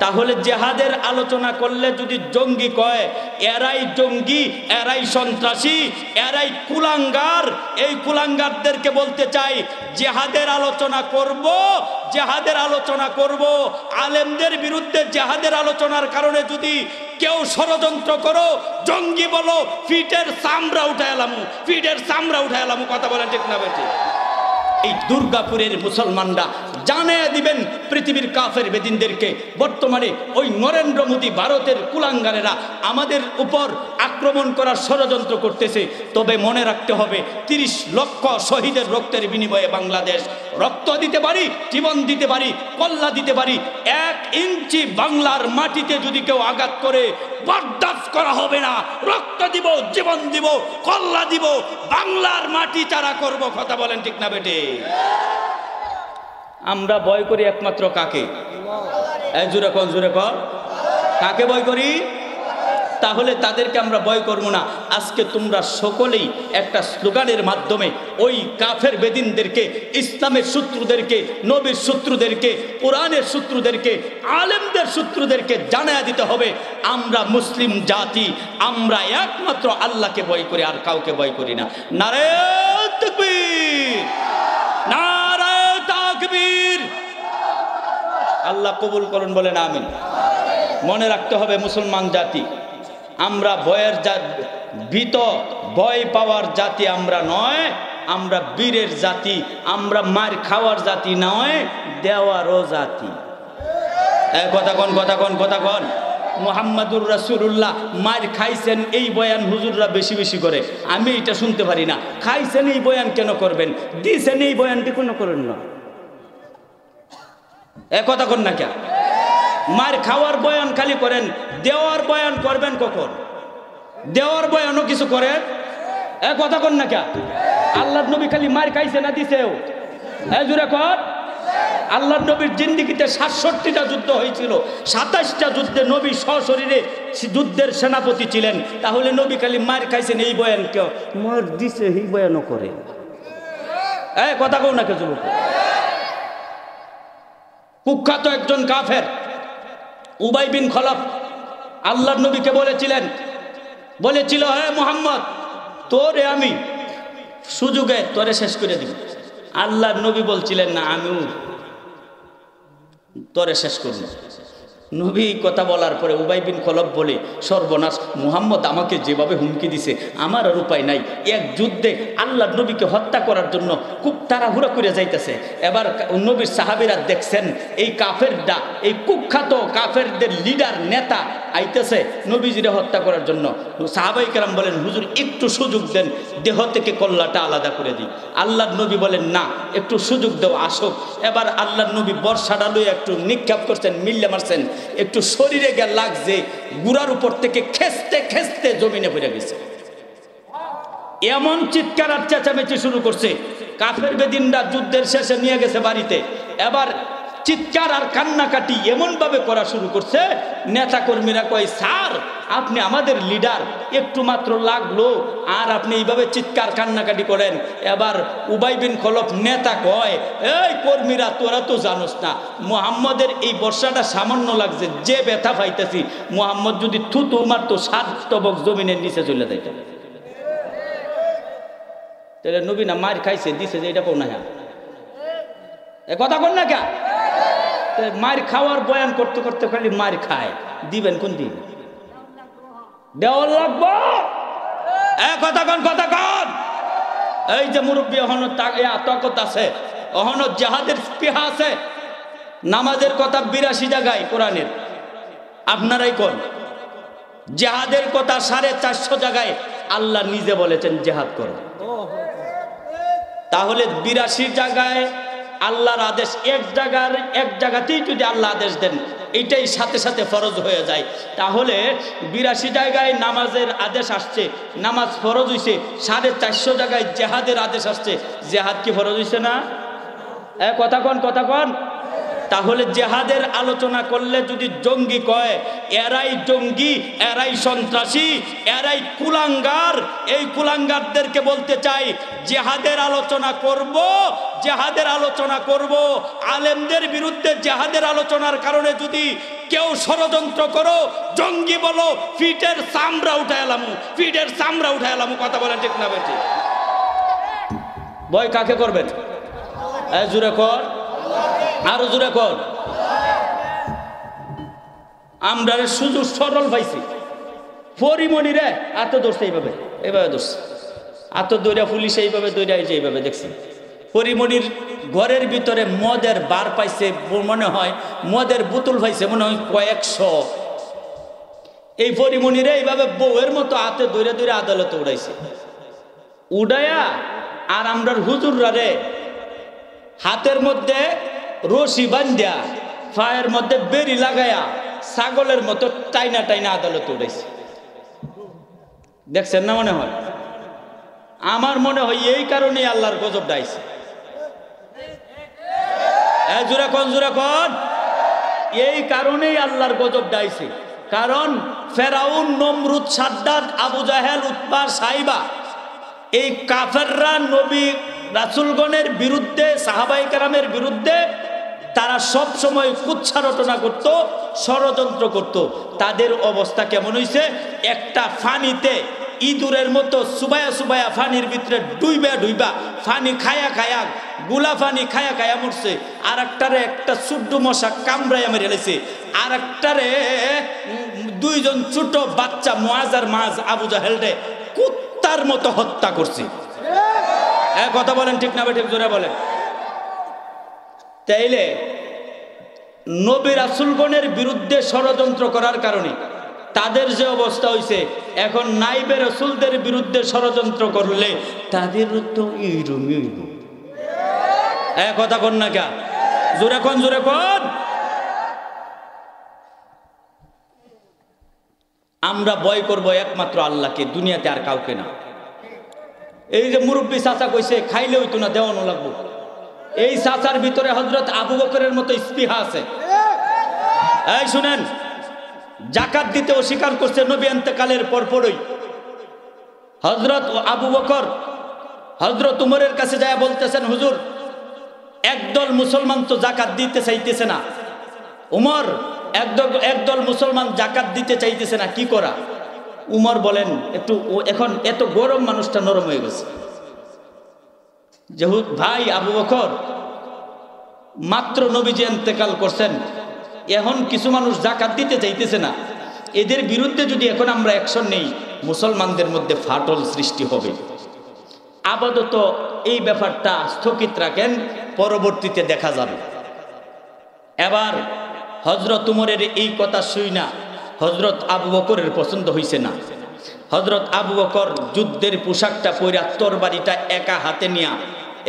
তাহলে জেহাদের আলোচনা করলে যদি জঙ্গি কয়, এরাই জঙ্গি, এরাই সন্ত্রাসী, এরাই কুলাঙ্গার, এই কুলাঙ্গারদেরকে বলতে চাই জেহাদের আলোচনা করব, জেহাদের আলোচনা করব। আলেমদের বিরুদ্ধে জেহাদের আলোচনার কারণে যদি কেউ ষড়যন্ত্র করো, জঙ্গি বলো, ফিটের চামড়া উঠায় এলাম, ফিটের চামড়া উঠায় এলাম। কথা বলেন ঠিক না বেঠিক? এই দুর্গাপুরের মুসলমানরা জানিয়ে দিবেন পৃথিবীর কাফের বেদিনদেরকে, বর্তমানে ওই নরেন্দ্র মোদী ভারতের কুলাঙ্গারেরা আমাদের উপর আক্রমণ করার ষড়যন্ত্র করতেছে। তবে মনে রাখতে হবে 30 লক্ষ শহীদের রক্তের বিনিময়ে বাংলাদেশ রক্ত দিতে পারি, জীবন দিতে পারি, কল্লা দিতে পারি। 1 ইঞ্চি বাংলার মাটিতে যদি কেউ আঘাত করে বরদাস্ত করা হবে না। রক্ত দিব, জীবন দিব, কল্লা দিব, বাংলার মাটি চারা করব। কথা বলেন ঠিক না বেটে? আমরা ভয় করি একমাত্র কাকে? জোরে কর, জোরে কর, কাকে ভয় করি? তাহলে তাদেরকে আমরা ভয় করব না। আজকে তোমরা সকলেই একটা স্লোগানের মাধ্যমে ওই কাফের বেদিনদেরকে, ইসলামের শত্রুদেরকে, নবীর শত্রুদেরকে, কোরআনের শত্রুদেরকে, আলেমদের শত্রুদেরকে জানায়া দিতে হবে আমরা মুসলিম জাতি, আমরা একমাত্র আল্লাহকে ভয় করি, আর কাউকে ভয় করি না। নারায়ে তাকবীর, নারায়ে তাকবীর। আল্লাহ কবুল করুন, বলেন আমিন। মনে রাখতে হবে মুসলমান জাতি, আমরা ভয়ের ভীত, ভয় পাওয়ার জাতি আমরা নয়, আমরা বীরের জাতি, আমরা মার খাওয়ার জাতি নয়, দেওয়ারও জাতি। কথা কন, কথা কন, কথা কন। মুহাম্মাদুর রাসূলুল্লাহ মার খাইছেন এই বয়ান হুজুররা বেশি বেশি করে, আমি এটা শুনতে পারি না। খাইছেন এই বয়ান কেন করবেন? দিছেন এই বয়ানটি কেন করেন না? কথা কন না কেন? মার খাওয়ার বয়ান খালি করেন, দেওয়ার বয়ান করবেন কখন? দেওয়ার বয়ানও কিছু করেন? কথা কন না কেন? আল্লাহর নবী খালি মার খাইছে না দিছেও? জোরে কর। আল্লাহর নবীর জিন্দেগিতে 67টা যুদ্ধ হয়েছিল, 27টা যুদ্ধে নবী সশরীরে যুদ্ধের সেনাপতি ছিলেন। তাহলে নবী খালি মার খাইছেন এই বয়ান কেউ মার দিছে এই বয়ানও করে? কথা কও না কে যুবক? কুখ্যাত একজন কাফের উবাই বিন খলফ আল্লাহর নবীকে বলেছিল, হে মুহাম্মদ, তোরে আমি সুযোগে তোরে শেষ করে দিব। আল্লাহর নবী বলছিলেন, না, আমিও তোরে শেষ করব। নবী কথা বলার পরে উবাই বিন খলফ বলে, সর্বনাশ, মুহাম্মদ আমাকে যেভাবে হুমকি দিছে আমার আর উপায় নাই। এক যুদ্ধে আল্লাহর নবীকে হত্যা করার জন্য খুব তাড়াহুড়া করে যাইতেছে। এবার নবীর সাহাবীরা দেখছেন এই কাফেরটা, এই কুখ্যাত কাফেরদের লিডার নেতা আইতেছে নবীজিরে হত্যা করার জন্য। সাহাবাই কেরাম বলেন, হুজুর একটু সুযোগ দেন, দেহ থেকে কল্লাটা আলাদা করে দিই। আল্লাহর নবী বলেন, না, একটু সুযোগ দেও, আসুক। এবার আল্লাহর নবী বর্ষাটা লয়ে একটু নিক্ষেপ করছেন, মিল্লে মারছেন, একটু শরীরে গিয়ে লাগছে, গুড়ার উপর থেকে খেসতে খেসতে জমিনে পড়ে গেছে। এমন চিৎকার আর চেঁচামেচি শুরু করছে, কাফের বেদিনরা যুদ্ধের শেষে নিয়ে গেছে বাড়িতে। এবার চিৎকার আর কান্নাকাটি এমন ভাবে করা শুরু করছে, নেতা কর্মীরা কয়, স্যার আপনি আমাদের লিডার, একটু মাত্র লাগলো আর আপনি এইভাবে চিৎকার কান্নাকাটি করেন। এবার উবাই বিন খলফ নেতা কয়, এই কর্মীরা, তোরা তো জানোস না মুহাম্মদের এই বর্ষাটা সামান্য লাগছে, যে ব্যথা পাইতেছি, মুহাম্মদ যদি থুতু মারতো 7 তবক জমিনের নিচে চলে যাইত। তাহলে নবী না মার খাইছে দিছে, যে এটা কোন না কথা কন না কে? মার খাওয়ার বয়ান করতে করতে খালি মার খায়, দিবেন কোন দিন? দেওয়ার লাগবো। কথা কন, কথা কন। এই যে মুরব্বী অহন তাকত আছে, অহন জাহাদের স্পৃহা আছে, নামাজের কথা 82 জায়গায় কোরআনের, আপনারাই কোন জেহাদের কথা 450 জায়গায় আল্লাহ নিজে বলেছেন জেহাদ করো। তাহলে 82 জায়গায় আল্লাহর আদেশ, এক জায়গাতেই যদি আল্লাহ আদেশ দেন এইটাই সাথে সাথে ফরজ হয়ে যায়। তাহলে 82 জায়গায় নামাজের আদেশ আসছে, নামাজ ফরজ হইছে, 450 জায়গায় জেহাদের আদেশ আসছে, জেহাদ কি ফরজ হইছে না? কথা কন, কথা কন। তাহলে জেহাদের আলোচনা করলে যদি জঙ্গি কয়, এরাই জঙ্গি, এরাই সন্ত্রাসী, এরাই কুলাঙ্গার, এই কুলাঙ্গারদেরকে বলতে চাই জেহাদের আলোচনা করব, জেহাদের আলোচনা করব। আলেমদের বিরুদ্ধে জেহাদের আলোচনার কারণে যদি কেউ ষড়যন্ত্র করো, জঙ্গি বলো, ফিটের চামড়া উঠায় এলাম, ফিটের চামড়া উঠায় এলাম। কথা বলেন ঠিক না বেঠিক? ভয় কাকে করবেন? জোরে কর, আরো জোরে কর। আমরা সুযোগ সরল পাইছি। পরিমণি রে এত ধরছে, এইভাবে এইভাবে ধরছে, এত দৌড়া পুলিশ এইভাবে দৌড়া, এই যে এইভাবে দেখছি। পরিমণির ঘরের ভিতরে মদের বার পাইছে, মনে হয় মদের বোতল পাইছে মনে হয় কয়েকশো। এই পরিমণিরে এইভাবে বউয়ের মতো হাতে দৌড়ে দৌড়ে আদালতে উড়াইছে। উড়াইয়া আর আমরার হুজুররা রে হাতের মধ্যে রশি বান্ধিয়া, পায়ের মধ্যে বেরি লাগায়া, ছাগলের মতো টাইনা টাইনা আদালতে উঠাইছে। দেখছেন না? মনে হয়, আমার মনে হয় এই কারণেই আল্লাহর গজব ডাইছে। জোরে কোন, জোরে কোন। এই কারণেই আল্লাহর গজব ডাইছে। কারণ ফেরাউন, নমরুদ, সাদ্দাত, আবু জাহেল, উতবা, সাইবা, এই কাফেররা নবী রাসূলগণের বিরুদ্ধে, সাহাবায়ে কেরামের বিরুদ্ধে তারা সব সময় কুচ্ছা রটনা করত, ষড়যন্ত্র করত। তাদের অবস্থা কেমন হইছে? একটা ফানিতে ইঁদুরের মতো সুবায়া সুবায়া ফানির ভিতরে ডুইবা ডুইবা ফানি খায়া খায়া, গুলা ফানি খায়া খায়া মরছে। আর একটারে একটা চুড্ডু মশা কামড়াইয়া মেরে এলেছে। আর একটারে দুইজন ছোট বাচ্চা মুআজ আর মাজ, আবু জাহেল রে কুত্তার মতো হত্যা করছে। কথা বলেন ঠিক না বেঠিক? জোরে বলেন। তাইলে নবী রাসূলগণের বিরুদ্ধে ষড়যন্ত্র করার কারণে তাদের যে অবস্থা হইছে, এখন নাইবে রাসূলদের বিরুদ্ধে ষড়যন্ত্র করলে তাদেরও তো এইরকমই হইব। কথা কন না কে? জোরে কোন, জোরে কোন। আমরা ভয় করব একমাত্র আল্লাহকে, দুনিয়াতে আর কাউকে না। এই যে মুরব্বী চাচা কইছে খাইলে হইতো না, দেওয়ানো লাগবো, এই চাচার ভিতরে হযরত আবু বকরের মতো স্পৃহা আছে। এই শুনেন, যাকাত দিতে অস্বীকার করছে নবী ইন্তেকালের পরপরই। হযরত আবু বকর হযরত উমরের কাছে যায় বলতেছেন, হুজুর, একদল মুসলমান তো যাকাত দিতে চাইতেছে না। উমর, একদল মুসলমান যাকাত দিতে চাইতেছে না, কি করা? উমর বলেন, একটু এখন এত গরম, মানুষটা নরম হয়ে গেছে। যেহেতু ভাই আবু বকর, মাত্র নবীজি ইন্তেকাল করছেন, এখন কিছু মানুষ যাকাত দিতে চাইতেছে না, এদের বিরুদ্ধে যদি এখন আমরা অ্যাকশন নেই, মুসলমানদের মধ্যে ফাটল সৃষ্টি হবে। আপাতত এই ব্যাপারটা স্থগিত রাখেন, পরবর্তীতে দেখা যাবে। এবার হযরত উমরের এই কথা শুই না হযরত আবু বকরের পছন্দ হইছে না। হযরত আবু বকর যুদ্ধের পোশাকটা পইরা, তরবারিটা একা হাতে নিয়া,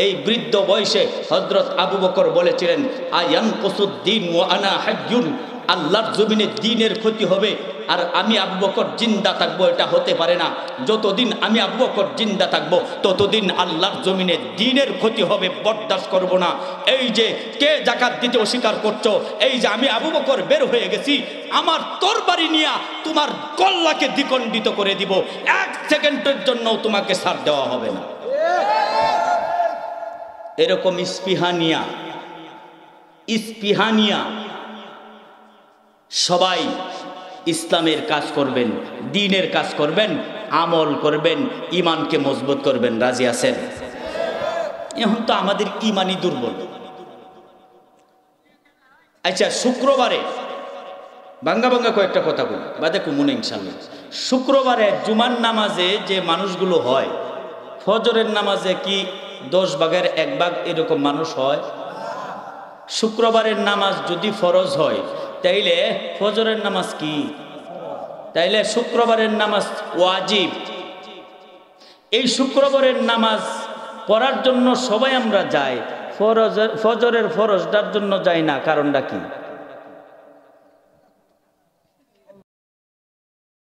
এই বৃদ্ধ বয়সে হযরত আবু বকর বলেছিলেন, আয়ানকুসুদ্দিন ওয়া আনা হাজ্জুন, আল্লাহর জমিনে দ্বীনের ক্ষতি হবে আর আমি আবু বকর জিন্দা থাকবো, এটা হতে পারে না। যতদিন আমি আবু বকর জিন্দা থাকবো ততদিন আল্লাহর জমিনে দ্বীনের ক্ষতি হবে, বরদাস্ত করব না। এই যে কে যাকাত দিতে অস্বীকার করছো, এই যে আমি আবু বকর বের হয়ে গেছি, আমার তরবারি নিয়া তোমার কল্লাকে দ্বিখণ্ডিত করে দিব, এক সেকেন্ডের জন্য তোমাকে ছাড় দেওয়া হবে না। এরকম ইস্পিহানিয়া সবাই ইসলামের কাজ করবেন, দ্বীনের কাজ করবেন, আমল করবেন, ঈমানকে মজবুত করবেন। রাজি আছেন? এখন তো আমাদের ঈমানই দুর্বল। আচ্ছা, শুক্রবারে বাঙ্গা বাঙ্গা কয়েকটা কথা বলি, বাদে কুমুনে ইনশাল্লাহ। শুক্রবারে জুমার নামাজে যে মানুষগুলো হয়, ফজরের নামাজে কি 10 ভাগের 1 ভাগ এরকম মানুষ হয়? শুক্রবারের নামাজ যদি ফরজ হয়, তাইলে ফজরের নামাজ কি? তাইলে শুক্রবারের নামাজ ওয়াজিব। এই শুক্রবারের নামাজ পড়ার জন্য সবাই আমরা যাই, ফজরের ফরজটার জন্য যাই না। কারণটা কি?